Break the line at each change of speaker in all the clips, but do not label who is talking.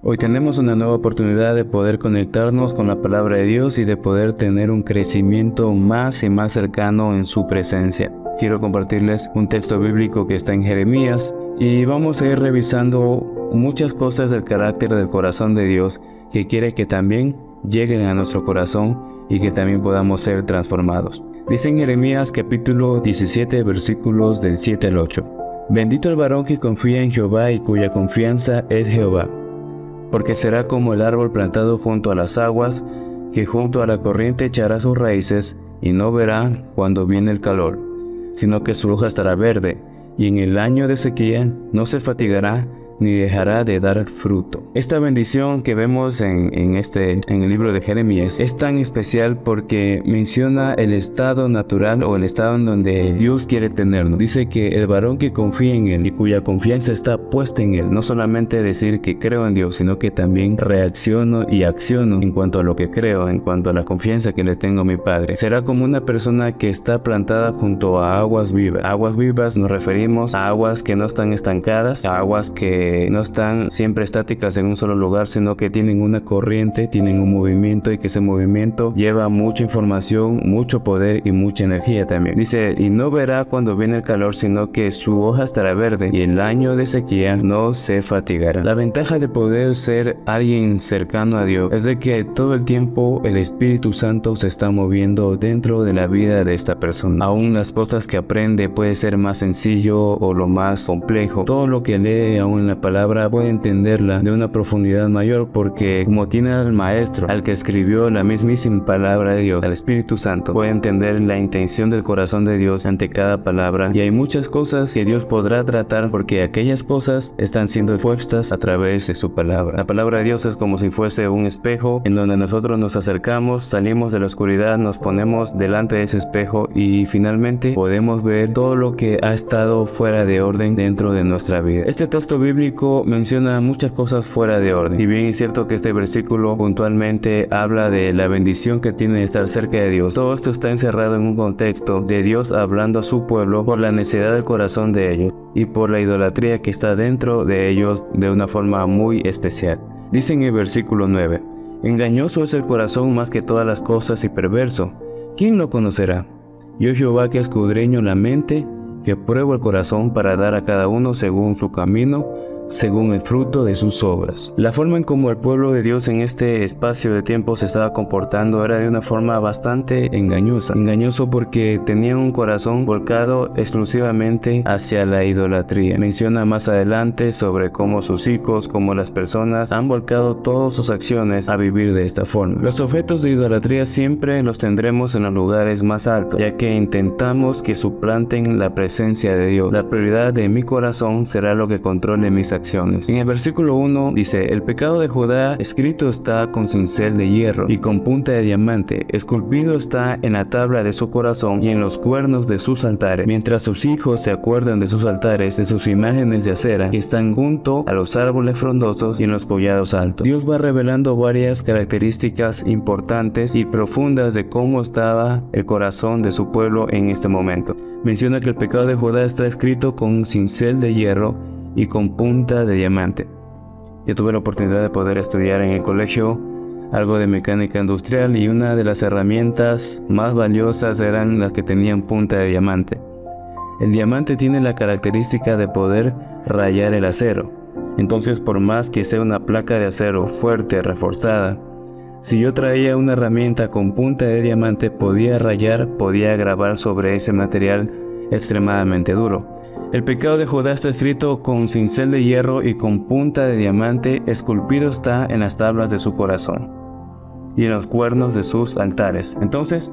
Hoy tenemos una nueva oportunidad de poder conectarnos con la palabra de Dios y de poder tener un crecimiento más y más cercano en su presencia. Quiero compartirles un texto bíblico que está en Jeremías y vamos a ir revisando muchas cosas del carácter del corazón de Dios que quiere que también lleguen a nuestro corazón y que también podamos ser transformados. Dice en Jeremías capítulo 17 versículos del 7 al 8. Bendito el varón que confía en Jehová y cuya confianza es Jehová, porque será como el árbol plantado junto a las aguas, que junto a la corriente echará sus raíces y no verá cuando viene el calor, sino que su hoja estará verde, y en el año de sequía no se fatigará ni dejará de dar fruto. Esta bendición que vemos en el libro de Jeremías es tan especial porque menciona el estado natural o el estado en donde Dios quiere tenernos. Dice que el varón que confía en Él y cuya confianza está puesta en Él, no solamente decir que creo en Dios, sino que también reacciono y acciono en cuanto a lo que creo, en cuanto a la confianza que le tengo a mi Padre. Será como una persona que está plantada junto a aguas vivas. Aguas vivas nos referimos a aguas que no están estancadas, a aguas que no están siempre estáticas en un solo lugar, sino que tienen una corriente, tienen un movimiento, y que ese movimiento lleva mucha información, mucho poder y mucha energía también. Dice, y no verá cuando viene el calor, sino que su hoja estará verde, y el año de sequía no se fatigará. La ventaja de poder ser alguien cercano a Dios es de que todo el tiempo el Espíritu Santo se está moviendo dentro de la vida de esta persona. Aún las cosas que aprende puede ser más sencillo o lo más complejo. Todo lo que lee aún en la palabra puede entenderla de una profundidad mayor, porque como tiene al maestro, al que escribió la mismísima palabra de Dios, al Espíritu Santo, puede entender la intención del corazón de Dios ante cada palabra. Y hay muchas cosas que Dios podrá tratar, porque aquellas cosas están siendo expuestas a través de su palabra. La palabra de Dios es como si fuese un espejo en donde nosotros nos acercamos, salimos de la oscuridad, nos ponemos delante de ese espejo y finalmente podemos ver todo lo que ha estado fuera de orden dentro de nuestra vida. Este texto bíblico menciona muchas cosas fuera de orden. Si bien es cierto que este versículo puntualmente habla de la bendición que tiene de estar cerca de Dios, todo esto está encerrado en un contexto de Dios hablando a su pueblo por la necedad del corazón de ellos y por la idolatría que está dentro de ellos de una forma muy especial. Dice en el versículo 9, engañoso es el corazón más que todas las cosas y perverso. ¿Quién lo conocerá? Yo Jehová, que escudriño la mente, que pruebo el corazón para dar a cada uno según su camino, según el fruto de sus obras. La forma en como el pueblo de Dios en este espacio de tiempo se estaba comportando era de una forma bastante engañosa. Engañoso porque tenían un corazón volcado exclusivamente hacia la idolatría. Menciona más adelante sobre cómo sus hijos, como las personas, han volcado todas sus acciones a vivir de esta forma. Los objetos de idolatría siempre los tendremos en los lugares más altos, ya que intentamos que suplanten la presencia de Dios. La prioridad de mi corazón será lo que controle mis acciones. En el versículo 1 dice, el pecado de Judá escrito está con cincel de hierro y con punta de diamante, esculpido está en la tabla de su corazón y en los cuernos de sus altares, mientras sus hijos se acuerdan de sus altares, de sus imágenes de acera que están junto a los árboles frondosos y en los collados altos. Dios va revelando varias características importantes y profundas de cómo estaba el corazón de su pueblo en este momento. Menciona que el pecado de Judá está escrito con un cincel de hierro y con punta de diamante. Yo tuve la oportunidad de poder estudiar en el colegio algo de mecánica industrial y una de las herramientas más valiosas eran las que tenían punta de diamante. El diamante tiene la característica de poder rayar el acero. Entonces, por más que sea una placa de acero fuerte, reforzada, si yo traía una herramienta con punta de diamante, podía rayar, podía grabar sobre ese material extremadamente duro. El pecado de Judá está escrito con cincel de hierro y con punta de diamante, esculpido está en las tablas de su corazón y en los cuernos de sus altares. Entonces,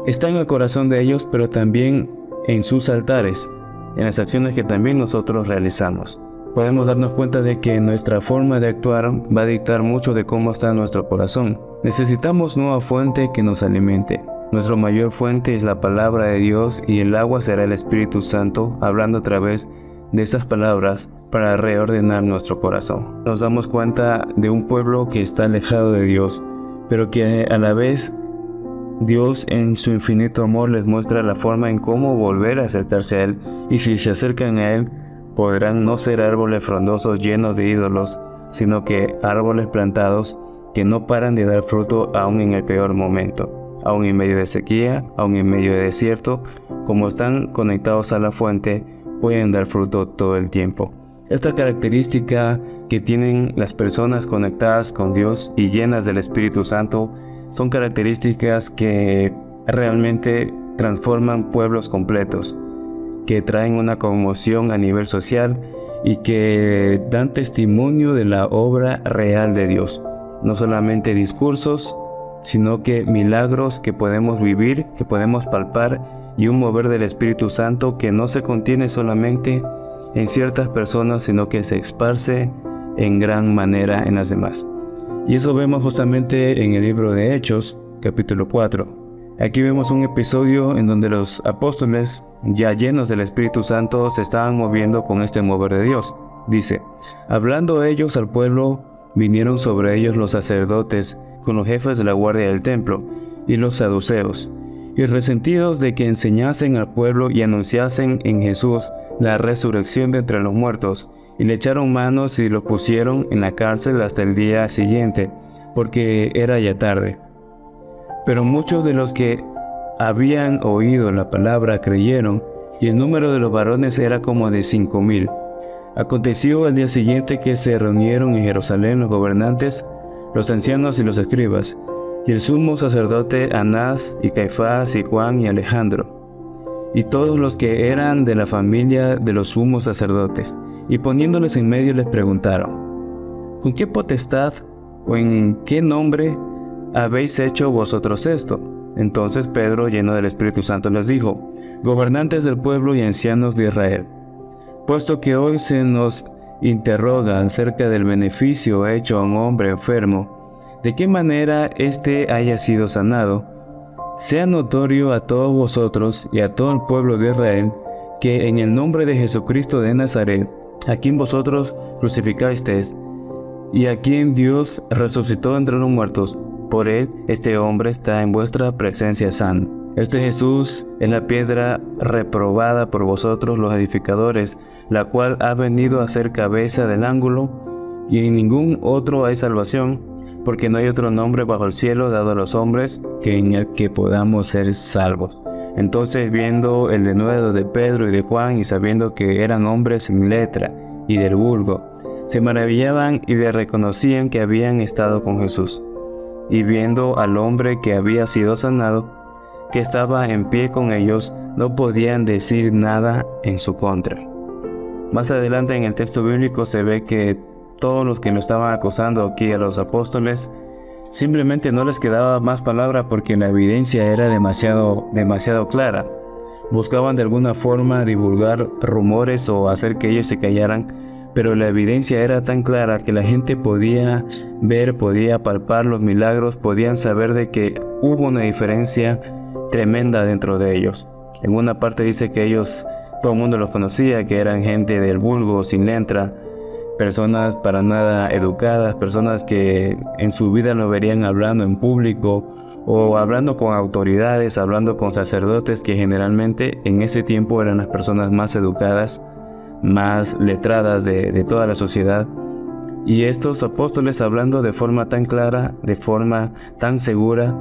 está en el corazón de ellos, pero también en sus altares, en las acciones que también nosotros realizamos. Podemos darnos cuenta de que nuestra forma de actuar va a dictar mucho de cómo está nuestro corazón. Necesitamos nueva fuente que nos alimente. Nuestra mayor fuente es la palabra de Dios y el agua será el Espíritu Santo hablando a través de esas palabras para reordenar nuestro corazón. Nos damos cuenta de un pueblo que está alejado de Dios, pero que a la vez Dios en su infinito amor les muestra la forma en cómo volver a acercarse a Él, y si se acercan a Él podrán no ser árboles frondosos llenos de ídolos, sino que árboles plantados que no paran de dar fruto aún en el peor momento, aún en medio de sequía, aún en medio de desierto. Como están conectados a la fuente, pueden dar fruto todo el tiempo. Esta característica que tienen las personas conectadas con Dios y llenas del Espíritu Santo son características que realmente transforman pueblos completos, que traen una conmoción a nivel social y que dan testimonio de la obra real de Dios. No solamente discursos, sino que milagros que podemos vivir, que podemos palpar, y un mover del Espíritu Santo que no se contiene solamente en ciertas personas, sino que se esparce en gran manera en las demás. Y eso vemos justamente en el libro de Hechos, capítulo 4. Aquí vemos un episodio en donde los apóstoles, ya llenos del Espíritu Santo, se estaban moviendo con este mover de Dios. Dice: hablando ellos al pueblo, vinieron sobre ellos los sacerdotes con los jefes de la guardia del templo y los saduceos, y resentidos de que enseñasen al pueblo y anunciasen en Jesús la resurrección de entre los muertos, y le echaron manos y los pusieron en la cárcel hasta el día siguiente, porque era ya tarde. Pero muchos de los que habían oído la palabra creyeron, y el número de los varones era como de 5,000. Aconteció al día siguiente que se reunieron en Jerusalén los gobernantes, los ancianos y los escribas, y el sumo sacerdote Anás y Caifás y Juan y Alejandro, y todos los que eran de la familia de los sumos sacerdotes, y poniéndoles en medio les preguntaron: ¿con qué potestad o en qué nombre habéis hecho vosotros esto? Entonces Pedro, lleno del Espíritu Santo, les dijo: gobernantes del pueblo y ancianos de Israel, puesto que hoy se nos interroga acerca del beneficio hecho a un hombre enfermo, de qué manera éste haya sido sanado, sea notorio a todos vosotros y a todo el pueblo de Israel, que en el nombre de Jesucristo de Nazaret, a quien vosotros crucificasteis, y a quien Dios resucitó entre los muertos, por él este hombre está en vuestra presencia sano. Este Jesús es la piedra reprobada por vosotros los edificadores, la cual ha venido a ser cabeza del ángulo, y en ningún otro hay salvación, porque no hay otro nombre bajo el cielo dado a los hombres que en el que podamos ser salvos. Entonces, viendo el denuedo de Pedro y de Juan, y sabiendo que eran hombres sin letra y del vulgo, se maravillaban y le reconocían que habían estado con Jesús. Y viendo al hombre que había sido sanado, que estaba en pie con ellos, no podían decir nada en su contra. Más adelante en el texto bíblico se ve que todos los que lo estaban acusando aquí a los apóstoles, simplemente no les quedaba más palabra porque la evidencia era demasiado clara. Buscaban de alguna forma divulgar rumores o hacer que ellos se callaran, pero la evidencia era tan clara que la gente podía ver, podía palpar los milagros, podían saber de que hubo una diferencia tremenda dentro de ellos. En una parte dice que ellos, todo el mundo los conocía, que eran gente del vulgo, sin letra, personas para nada educadas, personas que en su vida lo verían hablando en público o hablando con autoridades, hablando con sacerdotes, que generalmente en ese tiempo eran las personas más educadas, más letradas de toda la sociedad. Y estos apóstoles, hablando de forma tan clara, de forma tan segura,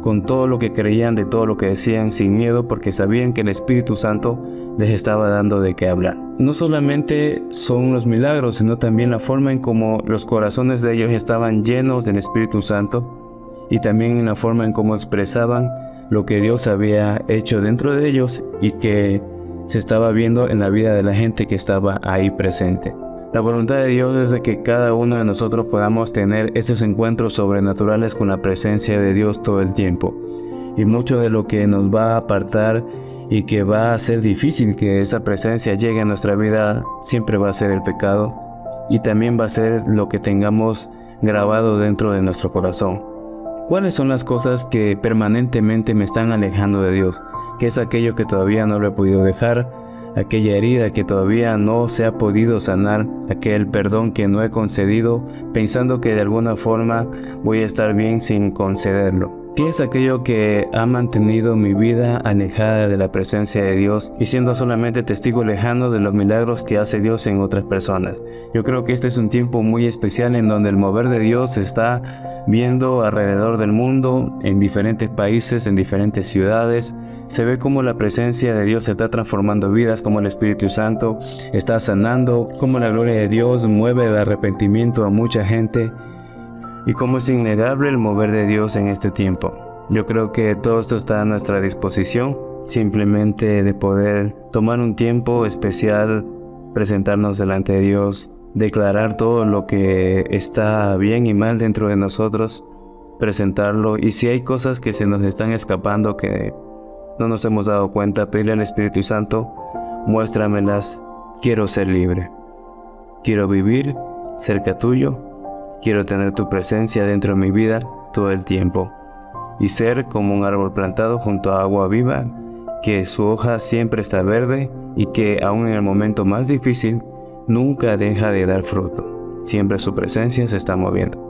con todo lo que creían, de todo lo que decían, sin miedo, porque sabían que el Espíritu Santo les estaba dando de qué hablar. No solamente son los milagros, sino también la forma en cómo los corazones de ellos estaban llenos del Espíritu Santo, y también en la forma en cómo expresaban lo que Dios había hecho dentro de ellos y que se estaba viendo en la vida de la gente que estaba ahí presente. La voluntad de Dios es de que cada uno de nosotros podamos tener estos encuentros sobrenaturales con la presencia de Dios todo el tiempo. Y mucho de lo que nos va a apartar y que va a ser difícil que esa presencia llegue a nuestra vida siempre va a ser el pecado, y también va a ser lo que tengamos grabado dentro de nuestro corazón. ¿Cuáles son las cosas que permanentemente me están alejando de Dios? ¿Qué es aquello que todavía no lo he podido dejar? Aquella herida que todavía no se ha podido sanar, aquel perdón que no he concedido, pensando que de alguna forma voy a estar bien sin concederlo. ¿Qué es aquello que ha mantenido mi vida alejada de la presencia de Dios y siendo solamente testigo lejano de los milagros que hace Dios en otras personas? Yo creo que este es un tiempo muy especial en donde el mover de Dios se está viendo alrededor del mundo, en diferentes países, en diferentes ciudades. Se ve cómo la presencia de Dios está transformando vidas, cómo el Espíritu Santo está sanando, cómo la gloria de Dios mueve el arrepentimiento a mucha gente. Y cómo es innegable el mover de Dios en este tiempo. Yo creo que todo esto está a nuestra disposición, simplemente de poder tomar un tiempo especial, presentarnos delante de Dios, declarar todo lo que está bien y mal dentro de nosotros, presentarlo, y si hay cosas que se nos están escapando que no nos hemos dado cuenta, pedirle al Espíritu Santo, muéstramelas, quiero ser libre, quiero vivir cerca tuyo. Quiero tener tu presencia dentro de mi vida todo el tiempo y ser como un árbol plantado junto a agua viva, que su hoja siempre está verde y que aun en el momento más difícil nunca deja de dar fruto. Siempre su presencia se está moviendo.